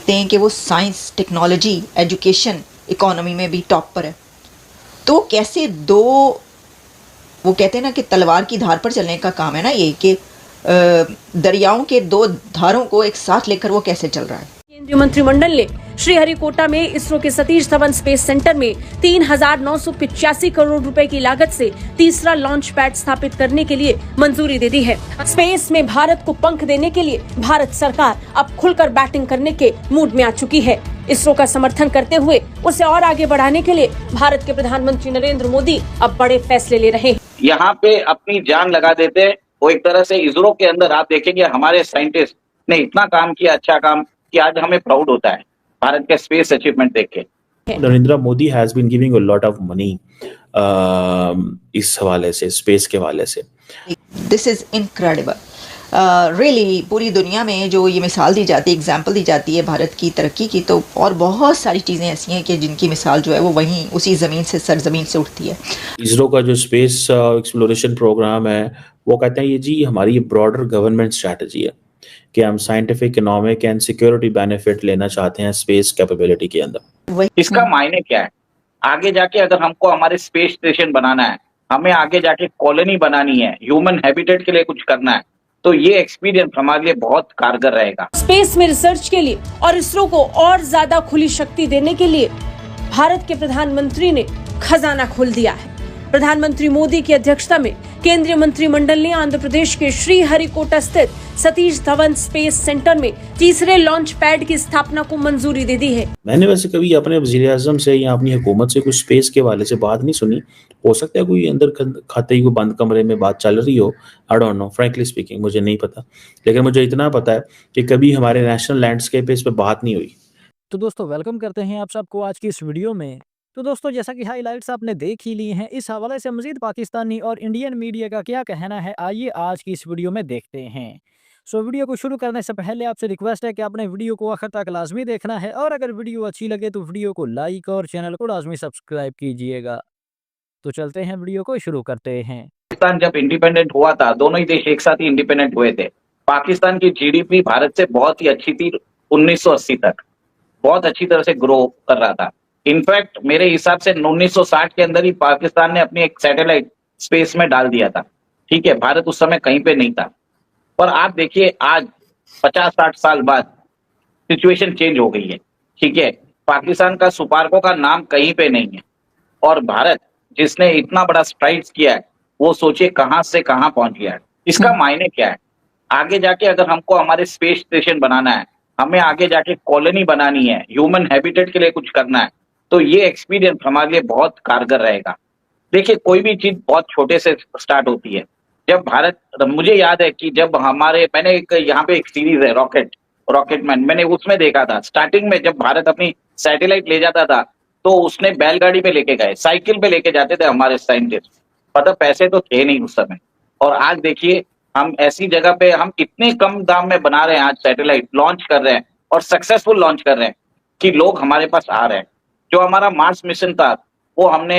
देखते हैं कि वो साइंस, टेक्नोलॉजी, एजुकेशन, इकोनॉमी में भी टॉप पर है। तो कैसे दो, वो कहते हैं ना कि तलवार की धार पर चलने का काम है ना ये, कि दरियाओं के दो धारों को एक साथ लेकर वो कैसे चल रहा है। केंद्रीय मंत्रिमंडल ने श्रीहरिकोटा में इसरो के सतीश धवन स्पेस सेंटर में 3,985 करोड़ रुपए की लागत से तीसरा लॉन्च पैड स्थापित करने के लिए मंजूरी दे दी है। स्पेस में भारत को पंख देने के लिए भारत सरकार अब खुलकर बैटिंग करने के मूड में आ चुकी है। इसरो का समर्थन करते हुए उसे और आगे बढ़ाने के लिए भारत के प्रधानमंत्री नरेंद्र मोदी अब बड़े फैसले ले रहे हैं। यहाँ पे अपनी जान लगा देते हैं। वो एक तरह से इसरो के अंदर आप देखेंगे हमारे साइंटिस्ट ने इतना काम किया, अच्छा काम, कि आज हमें प्राउड होता है भारत के स्पेस अचीवमेंट देख के। Narendra Modi has been giving a lot of money इस हवाले से, स्पेस के हवाले से। This is incredible really. पूरी दुनिया में जो ये मिसाल दी जाती है, एग्जाम्पल दी जाती है भारत की तरक्की की, तो और बहुत सारी चीज़ें ऐसी हैं कि जिनकी मिसाल जो है वो वहीं उसी ज़मीन से, सरजमीन से उठती है। इसरो का जो स्पेस एक्सप्लोरेशन प्रोग्राम है, वो कहते हैं ये जी हमारी ब्रॉडर गवर्नमेंट स्ट्रैटेजी है कि हम scientific, economic and security benefit लेना चाहते हैं स्पेस कैपेबिलिटी के अंदर। इसका मायने क्या है? आगे जाके अगर हमको हमारे स्पेस स्टेशन बनाना है, हमें आगे जाके कॉलोनी बनानी है, ह्यूमन हैबिटेट के लिए कुछ करना है, तो ये एक्सपीरियंस हमारे लिए बहुत कारगर रहेगा। स्पेस में रिसर्च के लिए और इसरो को और ज्यादा खुली शक्ति देने के लिए भारत के प्रधानमंत्री ने खजाना खोल दिया है। प्रधानमंत्री मोदी की अध्यक्षता में केंद्रीय मंत्रिमंडल ने आंध्र प्रदेश के श्रीहरिकोटा स्थित सतीश धवन स्पेस सेंटर में तीसरे लॉन्च पैड की स्थापना को मंजूरी दे दी है। मैंने वैसे कभी अपने वज़ीर-ए-आज़म से या अपनी हुकूमत से कुछ स्पेस के हवाले से बात नहीं सुनी। हो सकता है कोई अंदर खाते ही कोई बंद कमरे में बात चल रही हो, I don't know, frankly speaking मुझे नहीं पता। लेकिन मुझे इतना पता है कि कभी हमारे नेशनल लैंडस्केप पे इस पे बात नहीं हुई। तो दोस्तों वेलकम करते हैं आप सबको आज की इस वीडियो में। तो दोस्तों जैसा कि हाइलाइट्स आपने देख ही ली हैं, इस हवाले से मज़ीद पाकिस्तानी और इंडियन मीडिया का क्या कहना है, आइए आज की इस वीडियो में देखते हैं। सो वीडियो को शुरू करने से पहले आपसे रिक्वेस्ट है कि आपने वीडियो को आखिर तक लाजमी देखना है और अगर वीडियो अच्छी लगे तो वीडियो को लाइक और चैनल को लाजमी सब्सक्राइब कीजिएगा। तो चलते हैं, वीडियो को शुरू करते हैं। पाकिस्तान जब इंडिपेंडेंट हुआ था, दोनों ही देश एक साथ ही इंडिपेंडेंट हुए थे। पाकिस्तान की जीडीपी भारत से बहुत ही अच्छी थी 1980 तक, बहुत अच्छी तरह से ग्रो कर रहा था। इनफैक्ट मेरे हिसाब से 1960 के अंदर ही पाकिस्तान ने अपनी एक सैटेलाइट स्पेस में डाल दिया था। ठीक है, भारत उस समय कहीं पे नहीं था। पर आप देखिए आज 50-60 साल बाद सिचुएशन चेंज हो गई है। ठीक है, पाकिस्तान का सुपार्को का नाम कहीं पे नहीं है और भारत जिसने इतना बड़ा स्ट्राइड्स किया है, वो सोचिए कहां से कहां पहुंच गया है। इसका मायने क्या है? आगे जाके अगर हमको हमारे स्पेस स्टेशन बनाना है, हमें आगे जाके कॉलोनी बनानी है, ह्यूमन हैबिटेट के लिए कुछ करना है, तो ये एक्सपीरियंस हमारे लिए बहुत कारगर रहेगा। देखिए कोई भी चीज बहुत छोटे से स्टार्ट होती है। जब भारत, मुझे याद है कि जब मैंने एक यहाँ पे एक सीरीज है रॉकेटमैन, मैंने उसमें देखा था स्टार्टिंग में जब भारत अपनी सैटेलाइट ले जाता था तो उसने बैलगाड़ी पे लेके गए, साइकिल पे लेके जाते थे हमारे साइंटिस्ट। मतलब पैसे तो थे नहीं उस समय। और आज देखिए हम ऐसी जगह पे हम इतने कम दाम में बना रहे हैं, आज सैटेलाइट लॉन्च कर रहे हैं और सक्सेसफुल लॉन्च कर रहे हैं कि लोग हमारे पास आ रहे हैं। जो हमारा मार्स मिशन था वो हमने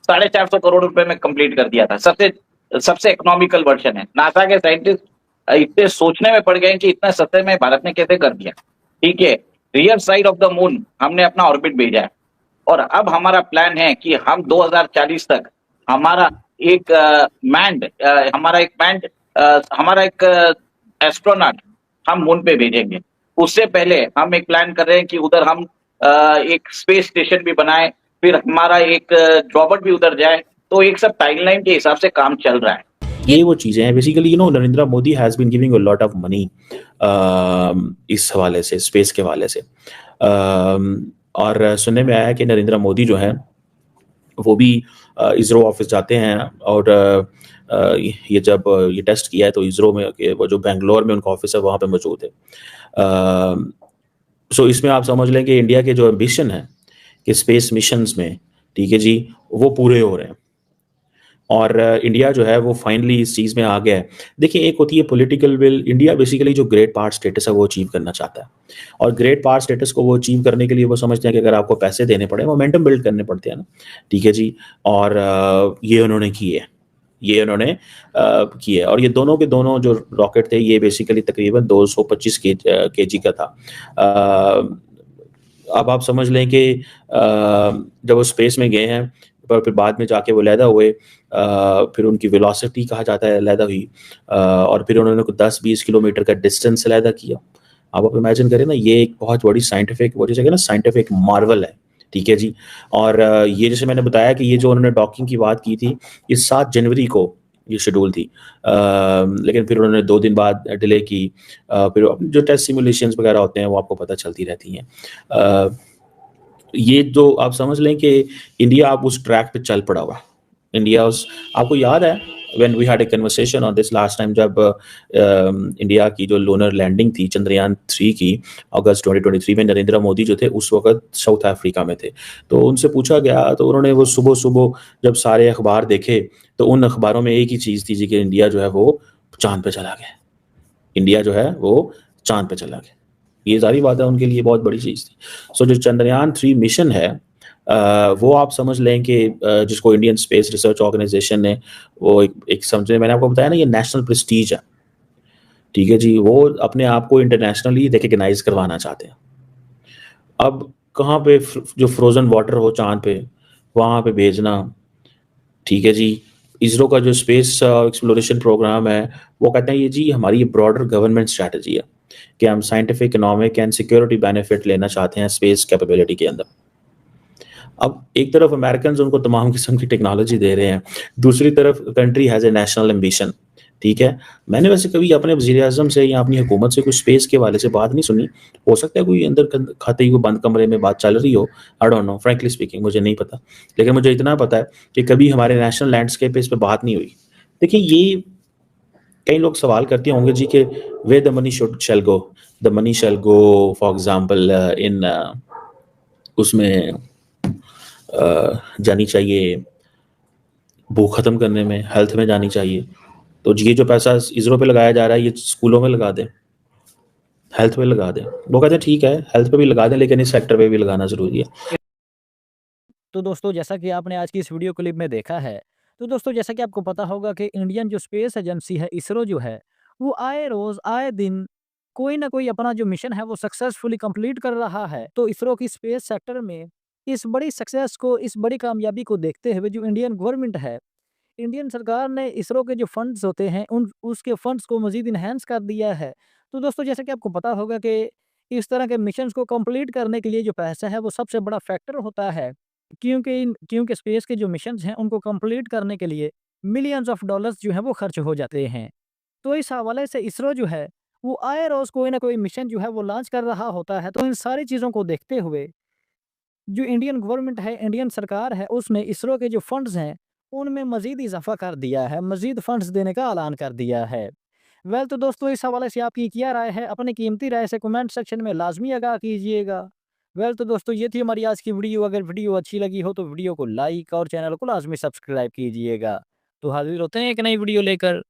450 करोड़ रुपए में कंप्लीट कर दिया था। सबसे इकोनॉमिकल वर्जन है। नासा के साइंटिस्ट इतने सोचने में पड़ गए कि इतना सस्ते में भारत ने कैसे कर दिया। ठीक है, rear side of the moon हमने अपना ऑर्बिट भेजा है और अब हमारा प्लान है कि हम 2040 तक हमारा एक एस्ट्रोनॉट हम मून पे भेजेंगे। उससे पहले हम एक प्लान कर रहे हैं कि उधर हम एक स्पेस स्टेशन भी बनाए, फिर हमारा एक रॉबोट भी उधर जाए। तो एक सब टाइमलाइन के हिसाब से काम चल रहा है। ये वो चीजें हैं basically, Narendra Modi has been giving a lot of money इस हवाले से, स्पेस के हवाले से। और सुनने में आया है कि नरेंद्र मोदी जो है वो भी इसरो ऑफिस जाते हैं और ये जब ये टेस्ट किया है तो इसरो में वो जो बेंगलोर में उनका ऑफिस है वहाँ पे मौजूद है। सो इसमें आप समझ लें कि इंडिया के जो एम्बिशन है कि स्पेस मिशंस में, ठीक है जी, वो पूरे हो रहे हैं और इंडिया जो है वो फाइनली इस चीज़ में आ गया है। देखिए एक होती है पॉलिटिकल विल। इंडिया बेसिकली जो ग्रेट पावर स्टेटस है वो अचीव करना चाहता है और ग्रेट पावर स्टेटस को वो अचीव करने के लिए वो समझते हैं कि अगर आपको पैसे देने पड़े, मोमेंटम बिल्ड करने पड़ते हैं ना, ठीक है जी, और ये उन्होंने किए है। ये उन्होंने किया है। और ये दोनों के दोनों जो रॉकेट थे ये बेसिकली तकरीबन 225 केजी का था। अब आप समझ लें कि जब वो स्पेस में गए हैं पर फिर बाद में जाके वो लैदा हुए, फिर उनकी वेलोसिटी कहा जाता है लैदा हुई, और फिर उन्होंने 10-20 किलोमीटर का डिस्टेंस लैदा किया। आप इमेजिन करें ना, ये एक बहुत बड़ी साइंटिफिक वो जैसे कि ना साइंटिफिक मार्वल है, ठीक है जी। और ये जैसे मैंने बताया कि ये जो उन्होंने डॉकिंग की बात की थी, ये 7 जनवरी को ये शेड्यूल थी, लेकिन फिर उन्होंने 2 दिन बाद डिले की। फिर जो टेस्ट सिमुलेशंस वगैरह होते हैं वो आपको पता चलती रहती हैं। ये जो आप समझ लें कि इंडिया अब उस ट्रैक पे चल पड़ा हुआ। इंडिया उस आपको याद है when we had a conversation on this last time, जब इंडिया की जो लूनर लैंडिंग थी चंद्रयान 3 की अगस्त 2023 में, नरेंद्र मोदी जो थे उस वक्त साउथ अफ्रीका में थे। तो उनसे पूछा गया तो उन्होंने वो सुबह-सुबह जब सारे अखबार देखे तो उन अखबारों में एक ही चीज़ थी जी कि इंडिया जो है वो चाँद पे चला गया। इंडिया जो है वो चाँद पे चला गया। ये ज़ाहिर बात है उनके लिए बहुत बड़ी चीज़ थी। सो जो चंद्रयान 3 मिशन है, वो आप समझ लें कि जिसको इंडियन स्पेस रिसर्च ऑर्गेनाइजेशन ने वो एक समझे, मैंने आपको बताया ना ये नेशनल प्रेस्टीज है, ठीक है जी। वो अपने आप को इंटरनेशनली रिकॉग्नाइज करवाना चाहते हैं। अब कहाँ पे जो फ्रोजन वाटर हो चाँद पे, वहाँ पे भेजना, ठीक है जी। इसरो का जो स्पेस एक्सप्लोरेशन प्रोग्राम है, वो कहते हैं ये जी हमारी ब्रॉडर गवर्नमेंट स्ट्रैटेजी है कि हम scientific, economic and security benefit लेना चाहते हैं स्पेस कैपेबिलिटी के अंदर। अब एक तरफ अमेरिकन्स उनको तमाम किस्म की टेक्नोलॉजी दे रहे हैं, दूसरी तरफ country has a national ambition, ठीक है। मैंने वैसे कभी अपने वज़ीर-ए-आज़म से या अपनी हुकूमत से कुछ स्पेस के हवाले से बात नहीं सुनी। हो सकता है कोई अंदर खाते ही कोई बंद कमरे में बात चल रही हो, I don't know frankly speaking, मुझे नहीं पता। लेकिन मुझे इतना पता है कि कभी हमारे नेशनल लैंडस्केप पे इस पे बात नहीं हुई। देखिए ये कई लोग सवाल करते होंगे जी कि where the money shall go, the money shall go for example in उसमें जानी चाहिए भूख खत्म करने में, हेल्थ में जानी चाहिए। तो ये जो पैसा इसरो पे लगाया जा रहा है ये स्कूलों में लगा दें, हेल्थ पे लगा दें। वो कहते हैं ठीक है हेल्थ पे भी लगा दें लेकिन इस सेक्टर पे भी लगाना ज़रूरी है। तो दोस्तों जैसा कि आपने आज की इस वीडियो क्लिप में देखा है, तो दोस्तों जैसा कि आपको पता होगा कि इंडियन जो स्पेस एजेंसी है इसरो जो है, वो आए रोज़ आए दिन कोई ना कोई अपना जो मिशन है वो सक्सेसफुली कंप्लीट कर रहा है। तो इसरो की स्पेस सेक्टर में इस बड़ी सक्सेस को, इस बड़ी कामयाबी को देखते हुए जो इंडियन गवर्नमेंट है, इंडियन सरकार ने इसरो के जो फंड्स होते हैं उन उसके फंड्स को मज़ीद एनहांस कर दिया है। तो दोस्तों जैसा कि आपको पता होगा कि इस तरह के मिशंस को कंप्लीट करने के लिए जो पैसा है वो सबसे बड़ा फैक्टर होता है। क्योंकि स्पेस के जो मिशंस हैं उनको कंप्लीट करने के लिए मिलियंस ऑफ डॉलर्स जो हैं वो खर्च हो जाते हैं। तो इस हवाले से इसरो जो है वो आए रोज़ कोई ना कोई मिशन जो है वो लॉन्च कर रहा होता है। तो इन सारी चीज़ों को देखते हुए जो इंडियन गवर्नमेंट है, इंडियन सरकार है, उसने इसरो के जो फंड्स हैं, उनमें मज़ीद इज़ाफ़ा कर दिया है, मज़ीद फंड्स देने का ऐलान कर दिया है। वेल तो दोस्तों इस हवाले से आपकी क्या राय है? अपनी कीमती राय से कमेंट सेक्शन में लाज़मी आगाह कीजिएगा। वेल तो दोस्तों ये थी हमारी आज की वीडियो। अगर वीडियो अच्छी लगी हो तो वीडियो को लाइक और चैनल को लाज़मी सब्सक्राइब कीजिएगा। तो हाज़िर होते हैं एक नई वीडियो लेकर।